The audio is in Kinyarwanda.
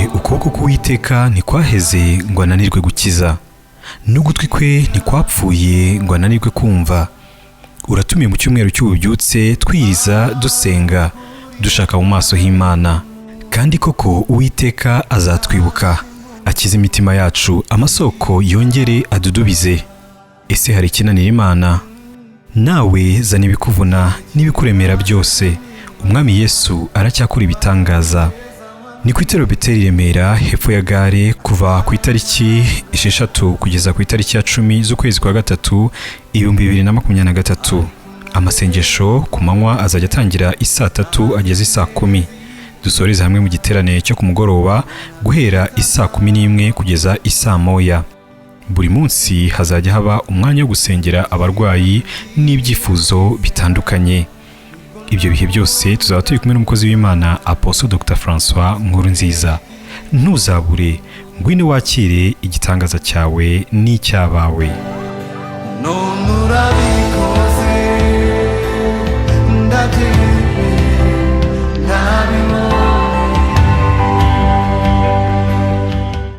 Nanone ukuboko k'Uwiteka ntikwaheze ngo ananirwe gukiza, n'ugutwi kwe ntikwapfuye ngo ananirwe kumva. Uratumiye mu cyumweru cy'ububyutse twiriza dusenga dushaka mu maso h'Imana, kandi koko Uwiteka azatwibuka, akize imitima yacu, amasoko yongere adudubize. Ese hari ikinanira Imana? Nawe zana ibikuvuna n'ibikuremera byose, Umwami Yesu aracyakora ibitangaza. Ni ku itorero Bethel Remera, hepfo ya gare, kuva ku itariki 6 kugeza ku itariki ya 10 z'ukwezi kwa gatatu 2023. Amasengesho ku manywa azajya atangira isaa 3 ageze isaa 10. Dusoreze hamwe mu giterane cyo ku mugoroba guhera isaa 11 kugeza isaa 1. Buri munsi hazajya haba umwanya wo gusengera abarwayi n'ibyifuzo bitandukanye. Ibyo bihe byose tuzaba turi kumwe n'umukozi w'Imana Apostle Dr. François Nkurunziza. Ntuzabure, ngwino wakire igitangaza cyawe n'icyabawe.